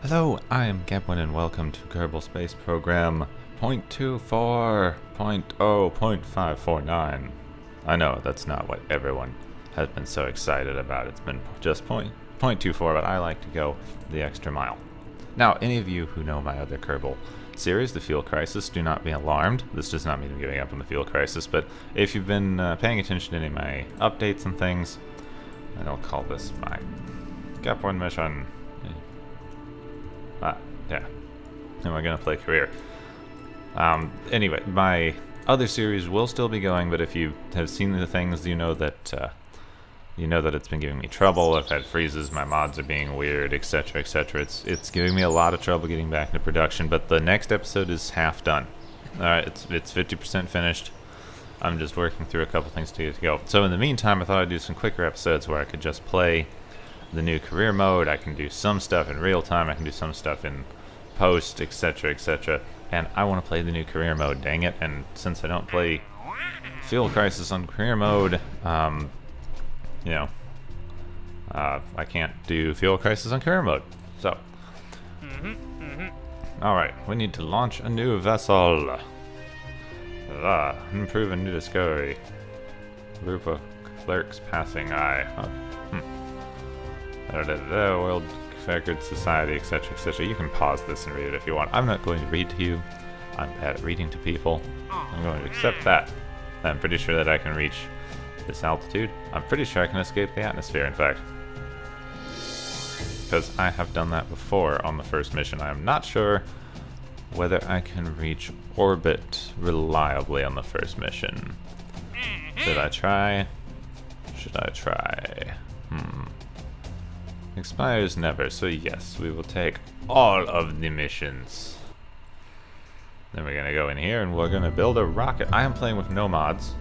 Hello, I am Gepwin and welcome to Kerbal Space Program 0.24.0.549. I know that's not what everyone has been so excited about. It's been just 0.24, but I like to go the extra mile. Now, any of you who know my other Kerbal series, the Fuel Crisis, do not be alarmed. This does not mean I'm giving up on the Fuel Crisis, but if you've been paying attention to any of my updates and things, and I'll call this my Gepwin mission. Yeah. Am I gonna play career? Anyway, my other series will still be going, but if you have seen the things, you know that it's been giving me trouble. I've had freezes, my mods are being weird, etc., etc. It's giving me a lot of trouble getting back into production. But the next episode is half done. All right, it's 50% finished. I'm just working through a couple things to get to go. So in the meantime, I thought I'd do some quicker episodes where I could just play the new career mode. I can do some stuff in real time. I can do some stuff in post, etc., etc. And I want to play the new career mode, dang it. And since I don't play Fuel Crisis on career mode, I can't do Fuel Crisis on career mode. So, alright, we need to launch a new vessel. Improve a new discovery. Group of clerks passing eye. World Record Society, etc., etc. You can pause this and read it if you want. I'm not going to read to you. I'm bad at reading to people. I'm going to accept that. I'm pretty sure that I can reach this altitude. I'm pretty sure I can escape the atmosphere, in fact. Because I have done that before on the first mission. I am not sure whether I can reach orbit reliably on the first mission. Should I try? Should I try? Expires never, so yes, we will take all of the missions. Then we're gonna go in here and we're gonna build a rocket. I am playing with no mods.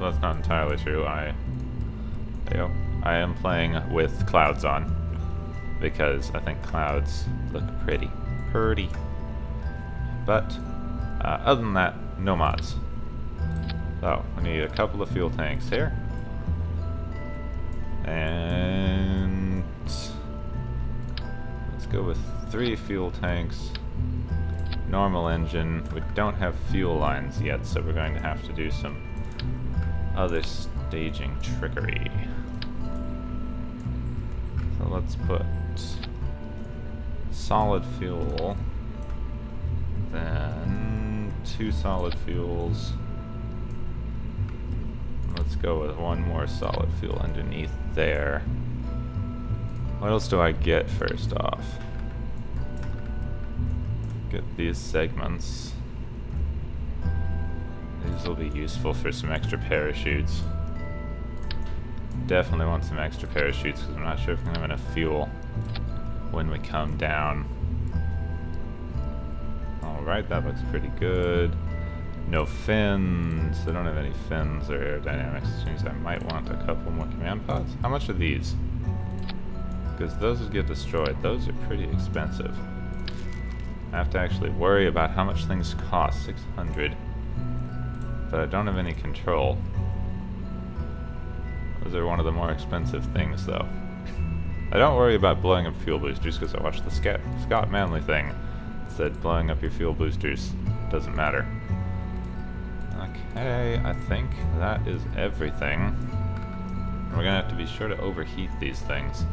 Well, that's not entirely true. I am playing with clouds on because I think clouds look pretty. But other than that, no mods. So we need a couple of fuel tanks here. And let's go with 3 fuel tanks. Normal engine. We don't have fuel lines yet, so we're going to have to do some other staging trickery. So let's put solid fuel, then 2 solid fuels. Let's go with 1 more solid fuel underneath there. What else do I get first off? Get these segments. These will be useful for some extra parachutes. Definitely want some extra parachutes because I'm not sure if we're going to have enough fuel when we come down. Alright, that looks pretty good. No fins. I don't have any fins or aerodynamics, which means I might want a couple more command pods. How much are these? Because those would get destroyed. Those are pretty expensive. I have to actually worry about how much things cost. 600. But I don't have any control. Those are one of the more expensive things, though. I don't worry about blowing up fuel boosters because I watched the Scott Manley thing. It said blowing up your fuel boosters doesn't matter. Okay, I think that is everything. We're gonna have to be sure to overheat these things.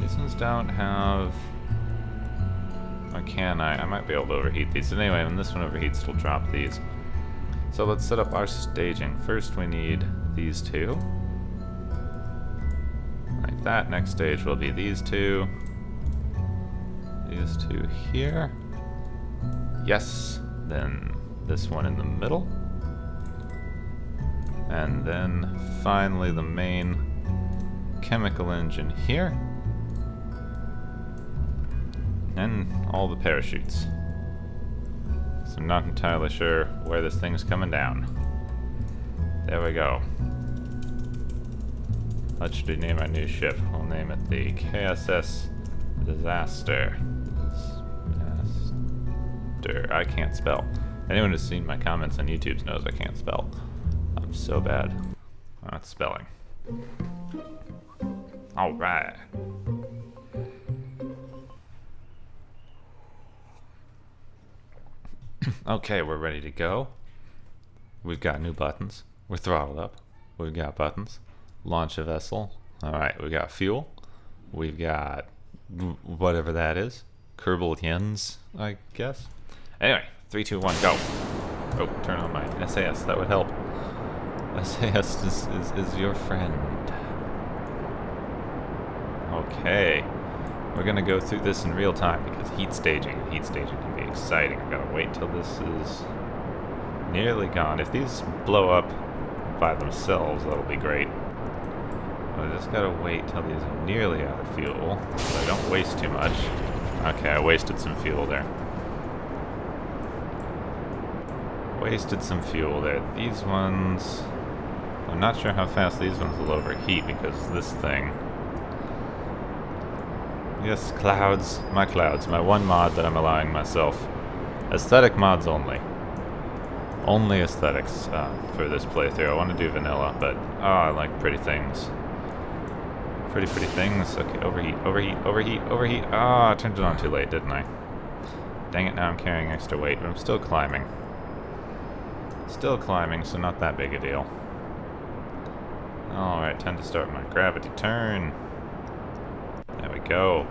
These ones don't have... Or can I? I might be able to overheat these. And anyway, when this one overheats, it'll drop these. So let's set up our staging. First we need these 2. Like that. Next stage will be these 2. These 2 here. Yes. Then this one in the middle. And then finally the main chemical engine here. And all the parachutes. So I'm not entirely sure where this thing's coming down. There we go. What should we name our new ship? We'll name it the KSS Disaster. I can't spell. Anyone who's seen my comments on YouTube knows I can't spell. I'm so bad at spelling. Alright. Okay, we're ready to go. We've got new buttons. We're throttled up. We've got buttons. Launch a vessel. Alright, we've got fuel. We've got whatever that is. Kerbal yens, I guess. Anyway, 3, 2, 1, go. Oh, turn on my SAS. That would help. SAS is your friend. Okay. We're gonna go through this in real time because heat staging can be exciting. I gotta wait till this is nearly gone. If these blow up by themselves, that'll be great. But I just gotta wait till these are nearly out of fuel so I don't waste too much. Okay, I wasted some fuel there. Wasted some fuel there. These ones... I'm not sure how fast these ones will overheat because this thing... Yes, clouds. My clouds. My one mod that I'm allowing myself. Aesthetic mods only. Only aesthetics for this playthrough. I want to do vanilla, but I like pretty things. Pretty things. Okay, overheat. I turned it on too late, didn't I? Dang it, now I'm carrying extra weight, but I'm still climbing. Still climbing, so not that big a deal. Alright, time to start my gravity turn. There we go.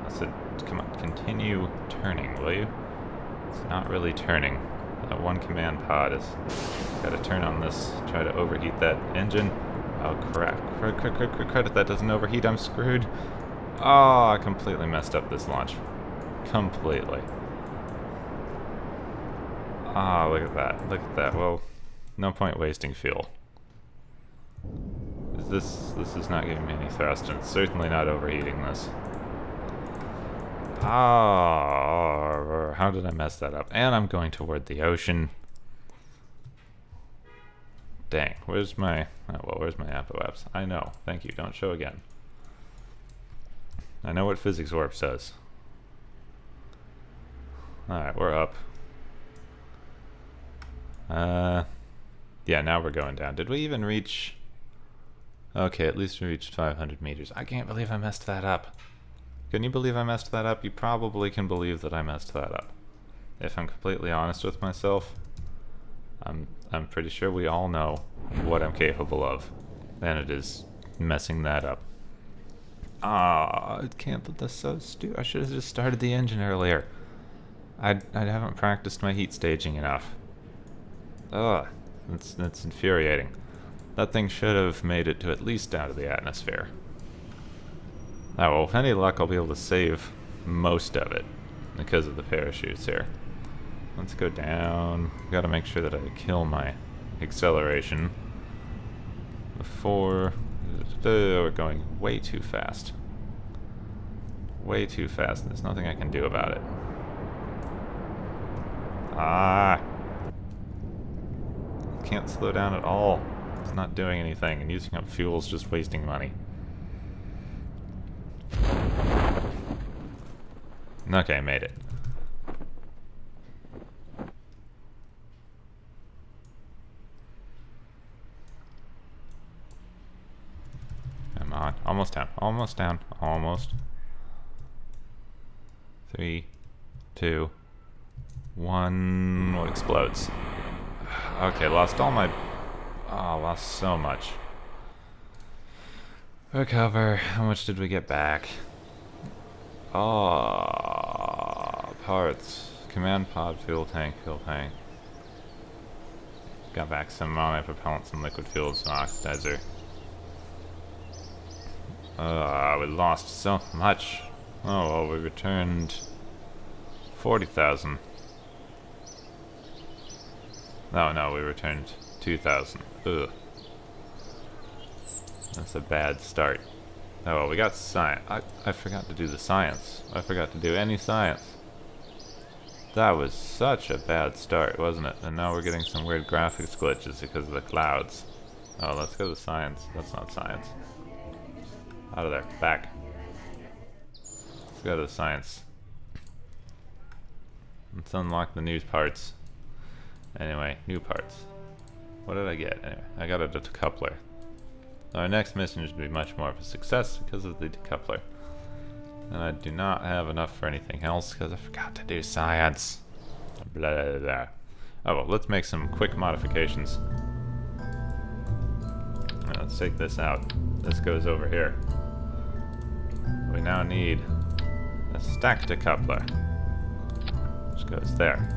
I said, come on, continue turning, will you? It's not really turning. That one command pod is... Gotta turn on this, try to overheat that engine. Oh crap, credit that doesn't overheat, I'm screwed. Oh, I completely messed up this launch. Completely. Ah, look at that, well, no point wasting fuel. This is not giving me any thrust, and it's certainly not overheating this. Ah, how did I mess that up? And I'm going toward the ocean. Dang, where's my... Oh, well, where's my apo-apps? I know, thank you, don't show again. I know what physics warp says. Alright, we're up. Yeah, now we're going down. Did we even reach... Okay, at least we reached 500 meters. I can't believe I messed that up. Can you believe I messed that up? You probably can believe that I messed that up. If I'm completely honest with myself, I'm pretty sure we all know what I'm capable of. And it is messing that up. Ah, I can't believe that's so stupid. I should have just started the engine earlier. I haven't practiced my heat staging enough. Ugh, that's infuriating. That thing should have made it to at least out of the atmosphere. Oh, well, with any luck, I'll be able to save most of it because of the parachutes here. Let's go down. Gotta make sure that I kill my acceleration before... we're going way too fast. Way too fast, and there's nothing I can do about it. Ah! Can't slow down at all. It's not doing anything, and using up fuel is just wasting money. Okay, made it. Come on. Almost down. Almost down. Almost. 3, 2, 1. What explodes? Okay, lost all my... Oh, lost so much. Recover. How much did we get back? Oh, parts. Command pod, fuel tank, fuel tank. Got back some ammonia propellant, some liquid fuel, some oxidizer. We lost so much. Oh, well, we returned 40,000. No, we returned 2,000. Ugh. That's a bad start. Oh, well, we got science. I forgot to do the science. I forgot to do any science. That was such a bad start, wasn't it? And now we're getting some weird graphics glitches because of the clouds. Oh, let's go to science. That's not science. Out of there. Back. Let's go to the science. Let's unlock the new parts. Anyway, new parts. What did I get? Anyway, I got a decoupler. Our next mission should be much more of a success because of the decoupler. And I do not have enough for anything else because I forgot to do science. Blah, blah, blah. Oh well, let's make some quick modifications. Let's take this out. This goes over here. We now need a stack decoupler, which goes there.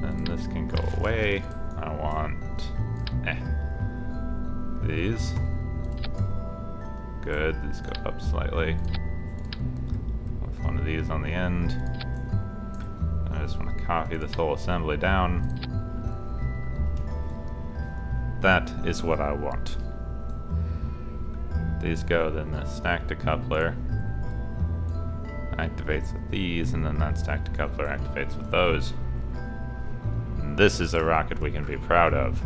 And this can go away. I want these. Good, these go up slightly. With one of these on the end. I just want to copy this whole assembly down. That is what I want. These go, then the stack decoupler activates with these, and then that stack decoupler activates with those. And this is a rocket we can be proud of.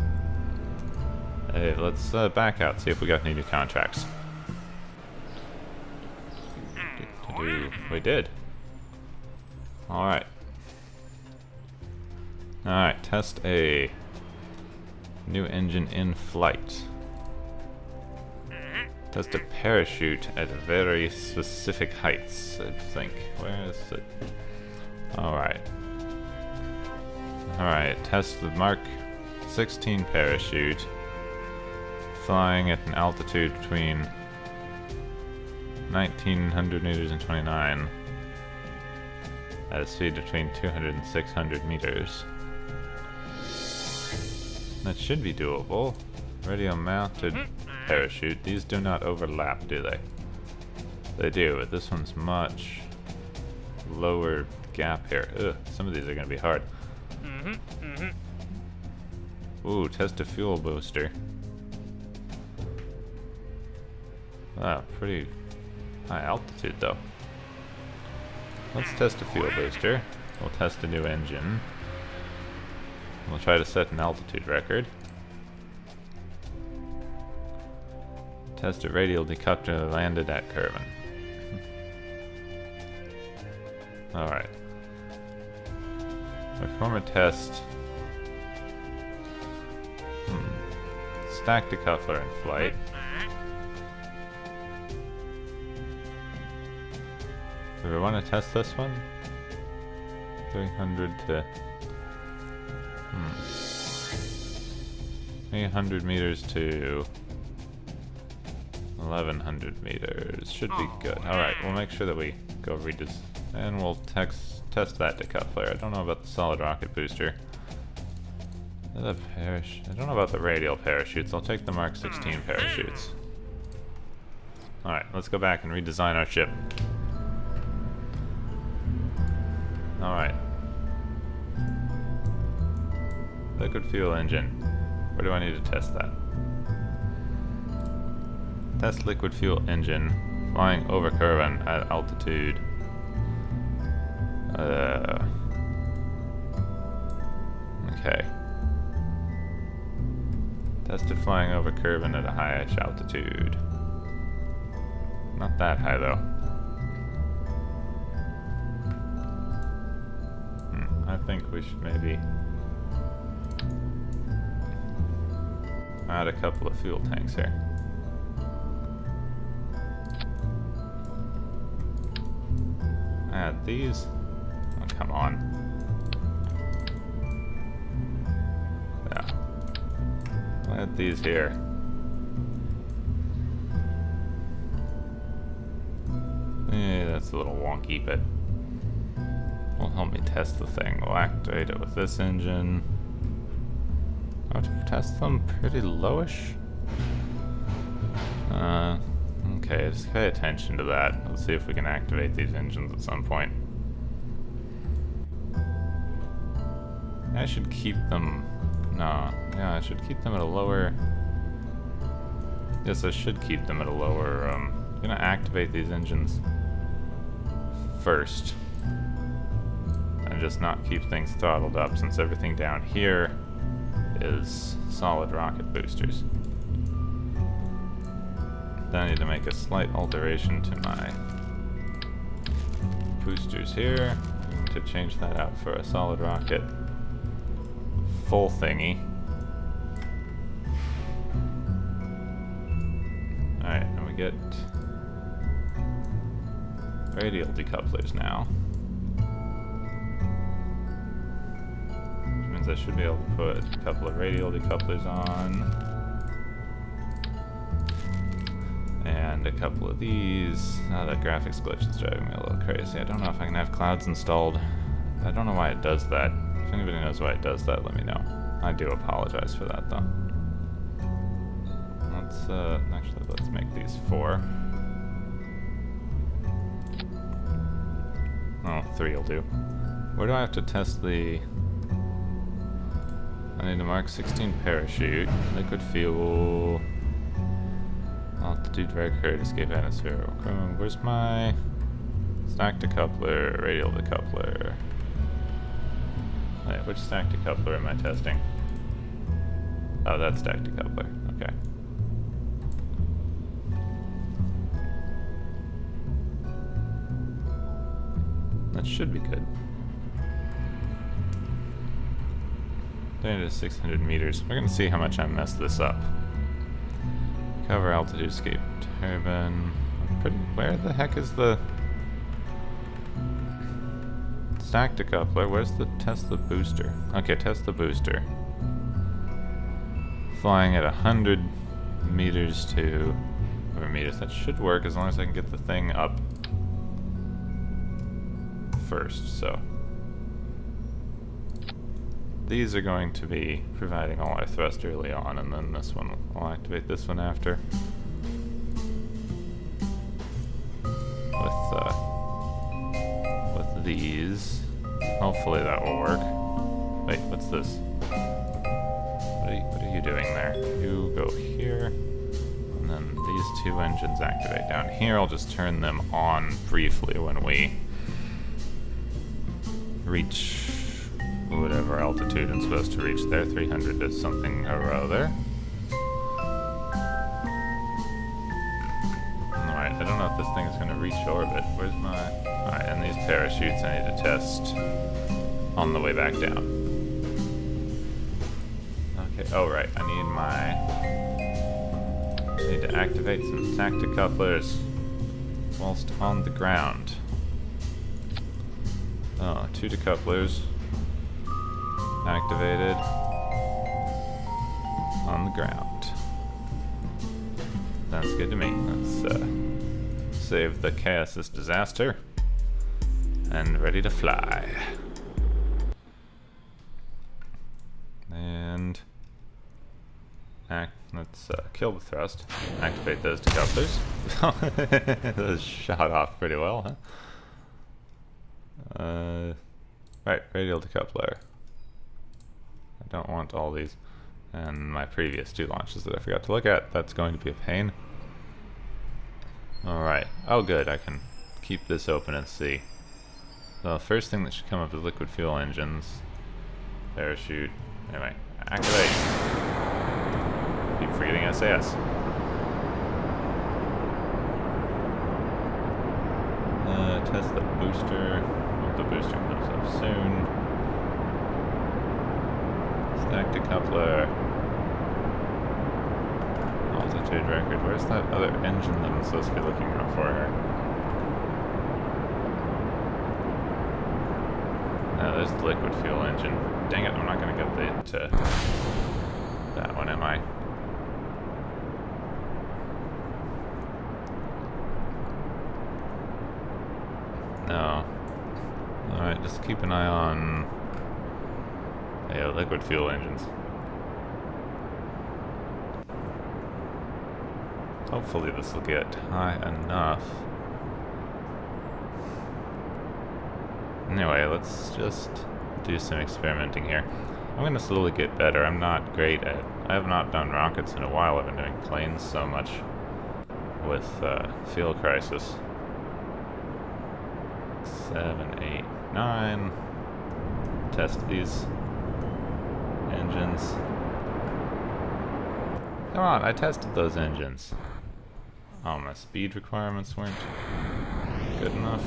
Hey, let's back out, see if we got any new contracts. We did. Alright. Alright, test a new engine in flight. Test a parachute at very specific heights, I think. Where is it? Alright. Alright, test the Mark 16 parachute. Flying at an altitude between 1900 meters and 29. At a speed between 200 and 600 meters. That should be doable. Radio mounted parachute. These do not overlap, do they? They do, but this one's much lower gap here. Ugh, some of these are going to be hard. Ooh, test a fuel booster. Wow, pretty high altitude though. Let's test a fuel booster. We'll test a new engine. We'll try to set an altitude record. Test a radial decoupler landed at Kerbal. Alright. Perform a test. Stack decoupler in flight. Do we want to test this one? 300 to 800 meters to 1100 meters. Should be good. Alright, we'll make sure that we go redesign. And we'll test that decoupler. I don't know about the solid rocket booster. I don't know about the radial parachutes. I'll take the Mark 16 parachutes. Alright, let's go back and redesign our ship. Alright. Liquid fuel engine. Where do I need to test that? Test liquid fuel engine flying over Kerbal at altitude. Okay. Tested flying over Kerbal at a high altitude. Not that high though. I think we should maybe add a couple of fuel tanks here. Add these. Oh, come on. Yeah. Add these here. That's a little wonky, but will help me test the thing. We'll activate it with this engine. I'll test them pretty lowish. Okay, just pay attention to that. Let's see if we can activate these engines at some point. I should keep them... No, yeah, I should keep them at a lower... Yes, I should keep them at a lower... I'm gonna activate these engines first. And just not keep things throttled up, since everything down here is solid rocket boosters. Then I need to make a slight alteration to my boosters here to change that out for a solid rocket full thingy. Alright, and we get radial decouplers now. Which means I should be able to put a couple of radial decouplers on. And a couple of these. Oh, that graphics glitch is driving me a little crazy. I don't know if I can have clouds installed. I don't know why it does that. If anybody knows why it does that, let me know. I do apologize for that, though. Let's make these 4. Oh, 3 will do. Where do I have to test the... I need to mark 16 parachute, liquid fuel, altitude record, escape atmosphere. Where's my stack decoupler, radial decoupler? Wait, which stack decoupler am I testing? Oh, that's stack decoupler. Okay. That should be good. 30 to 600 meters. We're gonna see how much I messed this up. Cover altitude escape turbine. Where the heck is the stack decoupler? Where's the test the booster? Okay, test the booster. Flying at 100 meters to over meters. That should work as long as I can get the thing up first, so these are going to be providing all our thrust early on, and then this one, I'll activate this one after. With these. Hopefully that will work. Wait, what's this? What are you doing there? You go here, and then these 2 engines activate down here. I'll just turn them on briefly when we reach whatever altitude I'm supposed to reach there, 300 to something or other. Alright, I don't know if this thing is going to reach orbit. Where's my... Alright, and these parachutes I need to test on the way back down. Okay, oh right, I need to activate some stack decouplers whilst on the ground. Oh, 2 decouplers activated on the ground. Sounds good to me. Let's save the chaos's disaster and ready to fly. And let's kill the thrust. Activate those decouplers. Those shot off pretty well, huh? Right, radial decoupler. I don't want all these. And my previous 2 launches that I forgot to look at. That's going to be a pain. Alright. Oh good, I can keep this open and see. The first thing that should come up is liquid fuel engines. Parachute. Anyway, activate. Keep forgetting SAS. Test the booster. Hope the booster comes up soon. Stack decoupler. Altitude record. Where's that other engine that I'm supposed to be looking out for here? No, there's the liquid fuel engine. Dang it, I'm not going to get that one, am I? No. Alright, just keep an eye on liquid fuel engines. Hopefully this will get high enough. Anyway, let's just do some experimenting here. I'm going to slowly get better. I'm not great at... I have not done rockets in a while. I've been doing planes so much with Field Crisis. 7, 8, 9. Test these engines. Come on, I tested those engines. Oh, my speed requirements weren't good enough.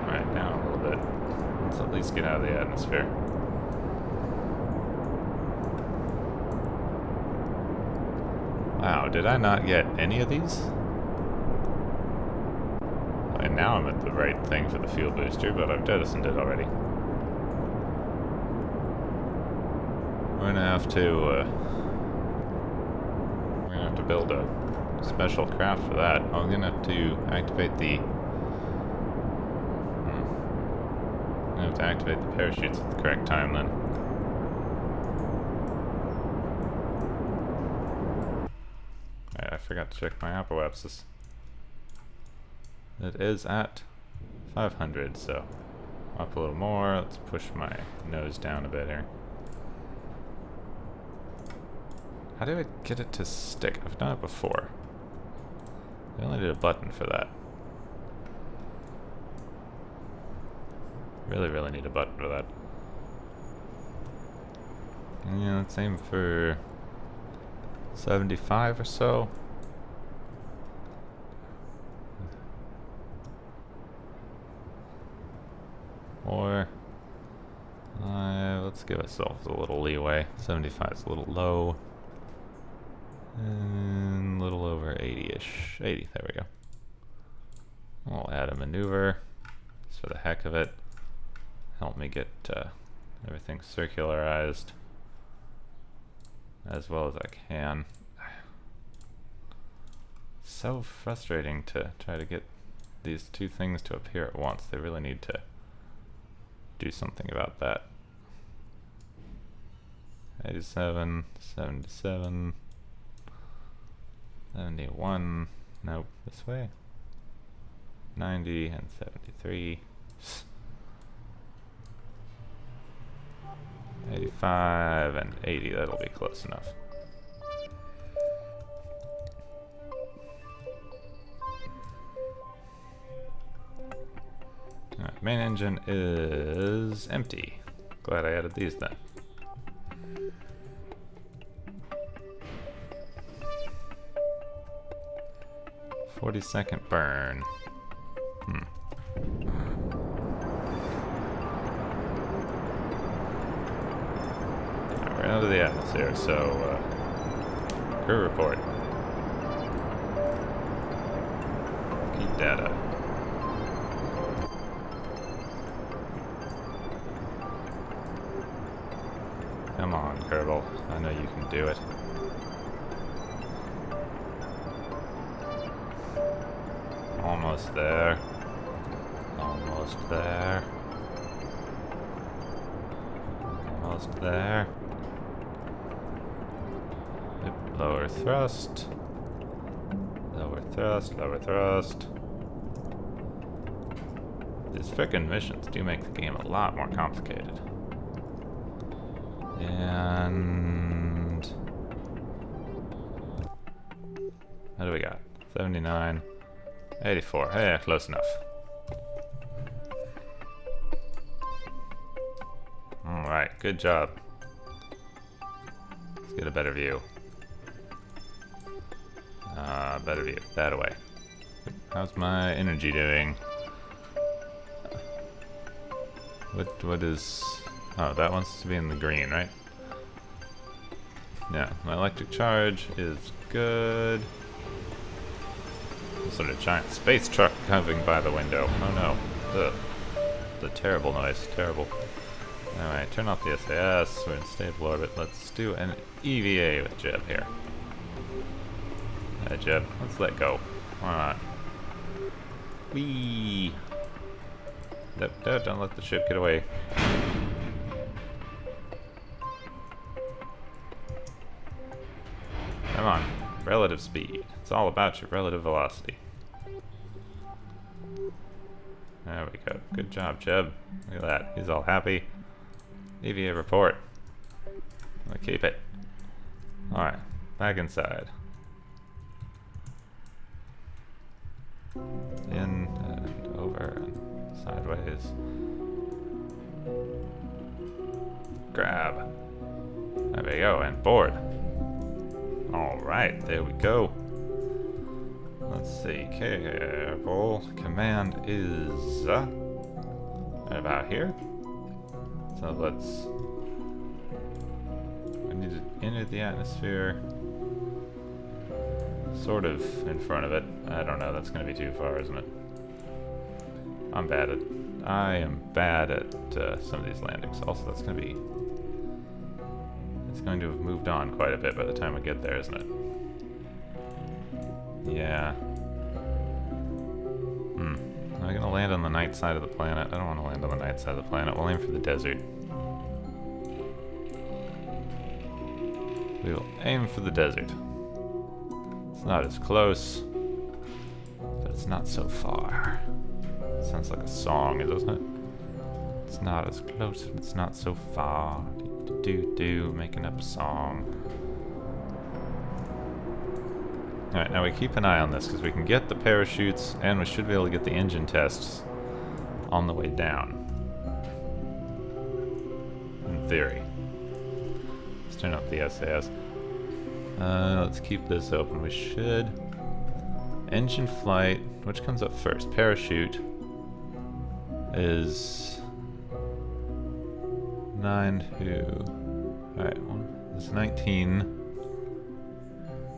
Alright, down a little bit. Let's at least get out of the atmosphere. Wow, did I not get any of these? And now I'm at the right thing for the fuel booster, but I've jettisoned it already. We're gonna have to build a special craft for that. I'm gonna have to activate the parachutes at the correct time then. I forgot to check my apoapsis. It is at 500, so up a little more. Let's push my nose down a bit here. How do I get it to stick? I've done it before. I only did a button for that. Really, really need a button for that. Yeah, let's aim for 75 or so. Or let's give ourselves a little leeway. 75 is a little low. And a little over 80-ish. 80, there we go. I'll add a maneuver just for the heck of it. Help me get everything circularized as well as I can. So frustrating to try to get these two things to appear at once. They really need to do something about that. 87, 77, 71, nope, this way. 90 and 73. 85 and 80, that'll be close enough. Alright, main engine is empty. Glad I added these then. "40-second burn." We're out of the atmosphere, so crew report. Keep data. Come on, Kerbal. I know you can do it. Almost there. Almost there. Almost there. Yep, lower thrust. Lower thrust, lower thrust. These frickin' missions do make the game a lot more complicated. And what do we got? 79, 84. Hey, close enough. Alright, good job. Let's get a better view. Better view. That away. How's my energy doing? What is... Oh, that wants to be in the green, right? Yeah, my electric charge is good. Some sort of giant space truck coming by the window. Oh no. Ugh. The terrible noise. Terrible. Alright, turn off the SAS. We're in stable orbit. Let's do an EVA with Jeb here. Hey, Jeb. Let's let go. Why not? Whee! Don't let the ship get away. Come on. Relative speed. It's all about your relative velocity. There we go. Good job, Jeb. Look at that. He's all happy. EVA report. I'll keep it. Alright. Back inside. In and over and sideways. Grab. There we go. And board. Alright, there we go. Let's see. Kerbal command is right about here. So we need to enter the atmosphere. sort of in front of it. I don't know, that's going to be too far, isn't it? I am bad at some of these landings. Also, that's going to be... It's going to have moved on quite a bit by the time we get there, isn't it? Yeah. Am I going to land on the night side of the planet? I don't want to land on the night side of the planet. We'll aim for the desert. We will aim for the desert. It's not as close, but it's not so far. Sounds like a song, doesn't it? It's not as close, but it's not so far. Do, making up a song. Alright, now we keep an eye on this, because we can get the parachutes, and we should be able to get the engine tests on the way down. In theory. Let's turn up the SAS. Let's keep this open. We should... Engine flight, which comes up first? Parachute is 9 who? Alright, it's 19.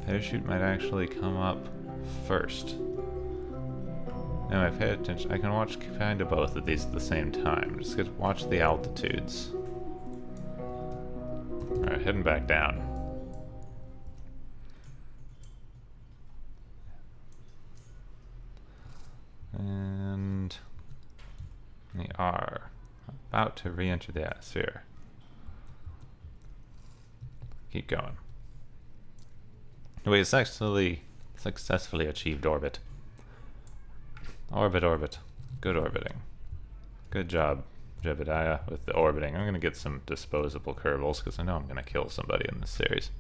Parachute might actually come up first. Anyway, pay attention. I can watch kind of both of these at the same time. Just gonna watch the altitudes. Alright, heading back down. And we are about to re-enter the atmosphere. Keep going. We successfully achieved orbit. Orbit. Good orbiting. Good job, Jebediah, with the orbiting. I'm going to get some disposable Kerbals, because I know I'm going to kill somebody in this series.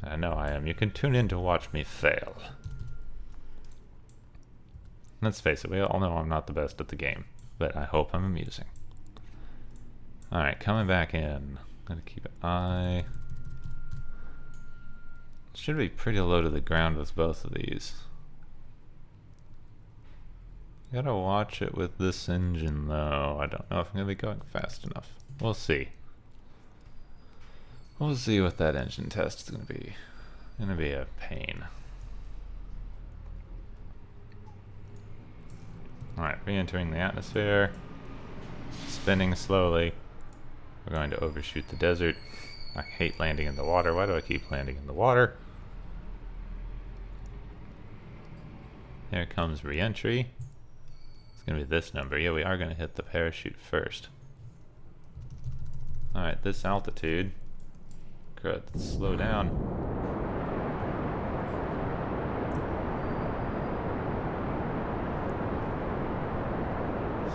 I know I am. You can tune in to watch me fail. Let's face it, we all know I'm not the best at the game, but I hope I'm amusing. Alright, coming back in. Gonna keep an eye. Should be pretty low to the ground with both of these. Gotta watch it with this engine though. I don't know if I'm gonna be going fast enough. We'll see. We'll see what that engine test is gonna be. Gonna be a pain. Alright, re-entering the atmosphere. Spinning slowly. We're going to overshoot the desert. I hate landing in the water. Why do I keep landing in the water? Here comes re-entry. It's going to be this number. Yeah, we are going to hit the parachute first. Alright, this altitude. Good, let's slow down.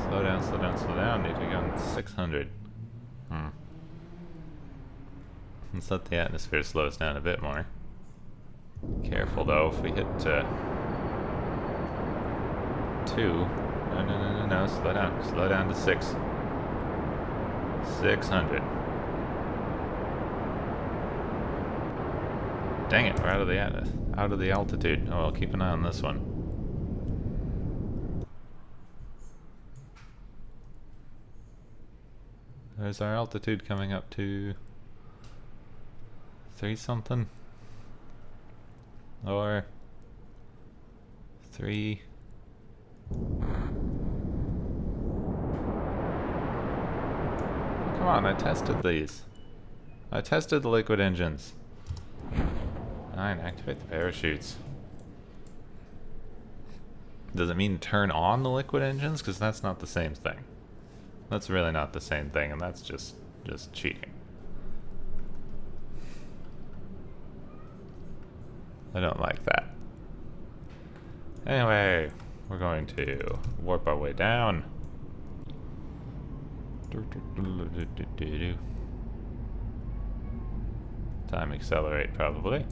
Slow down. Need to go on 600. Let's let the atmosphere slow us down a bit more. Careful though, if we hit 2. No, slow down. Slow down to 6. 600. Dang it, we're out of the altitude. Oh, I'll keep an eye on this one. There's our altitude coming up to 3 something or 3. Come on, I tested these. I tested the liquid engines. 9, activate the parachutes. Does it mean turn on the liquid engines? Because that's not the same thing. That's really not the same thing, and that's just cheating. I don't like that. Anyway, we're going to warp our way down. Time accelerate, probably.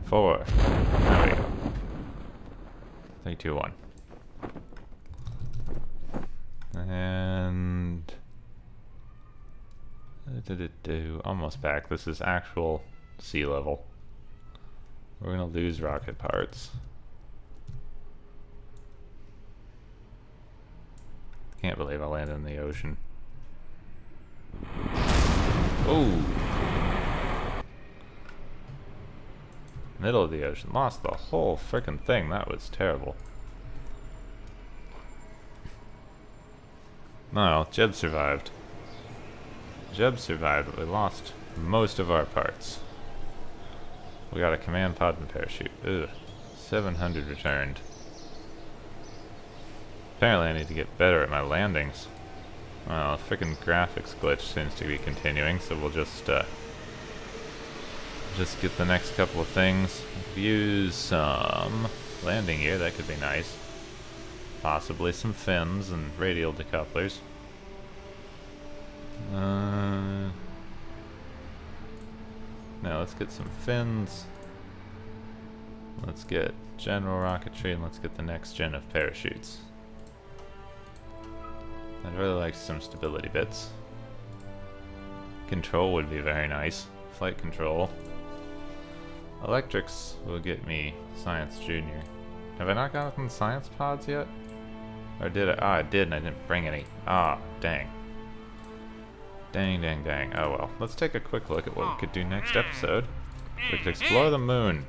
4. There we go. 3, 2, 1. And almost back. This is actual sea level. We're gonna lose rocket parts. Can't believe I landed in the ocean. Oh! Middle of the ocean. Lost the whole frickin' thing. That was terrible. No, Jeb survived. Jeb survived, but we lost most of our parts. We got a command pod and parachute. Ugh. 700 returned. Apparently I need to get better at my landings. Well, the frickin' graphics glitch seems to be continuing, so we'll just get the next couple of things. Use some landing gear, that could be nice. Possibly some fins and radial decouplers. Now let's get some fins. Let's get general rocketry, and let's get the next gen of parachutes. I'd really like some stability bits. Control would be very nice. Flight control. Electrics will get me Science Junior. Have I not gotten Science Pods yet? Or did I? Ah, I did and I didn't bring any. Ah, dang. Dang, dang, dang. Oh well. Let's take a quick look at what we could do next episode. We could explore the moon.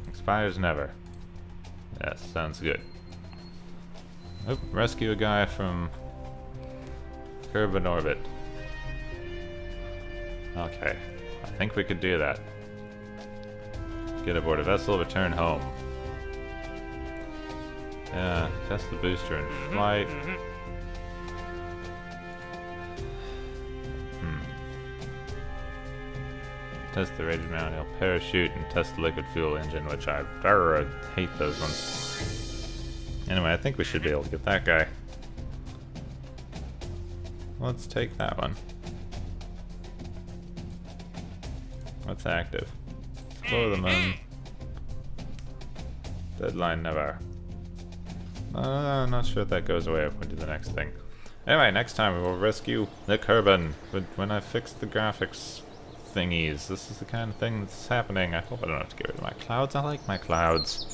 Expires never. Yes, sounds good. Oh, rescue a guy from Kerbal orbit. Okay, I think we could do that. Get aboard a vessel, return home. Yeah, test the booster in flight. Test the rigid manual parachute and test the liquid fuel engine, which I hate those ones. Anyway, I think we should be able to get that guy. Let's take that one. What's active? Explore the moon. Deadline never. I'm not sure if that goes away if we do the next thing. Anyway, next time we will rescue the Kerbal. When I fix the graphics thingies, this is the kind of thing that's happening. I hope I don't have to get rid of my clouds. I like my clouds.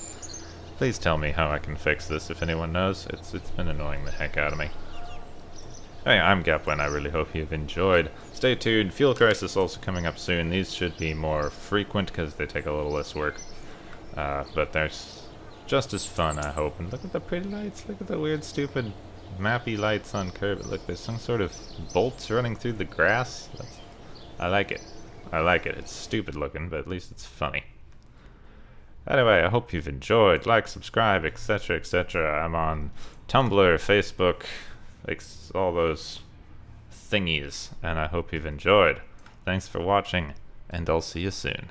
Please tell me how I can fix this if anyone knows. It's been annoying the heck out of me. Hey, I'm Gepwin. I really hope you've enjoyed. Stay tuned. Fuel Crisis also coming up soon. These should be more frequent because they take a little less work. But they're just as fun, I hope. And look at the pretty lights. Look at the weird, stupid, mappy lights on Kerbal. Look, there's some sort of bolts running through the grass. I like it. I like it. It's stupid looking, but at least it's funny. Anyway, I hope you've enjoyed. Like, subscribe, etc., etc. I'm on Tumblr, Facebook, like all those thingies, and I hope you've enjoyed. Thanks for watching, and I'll see you soon.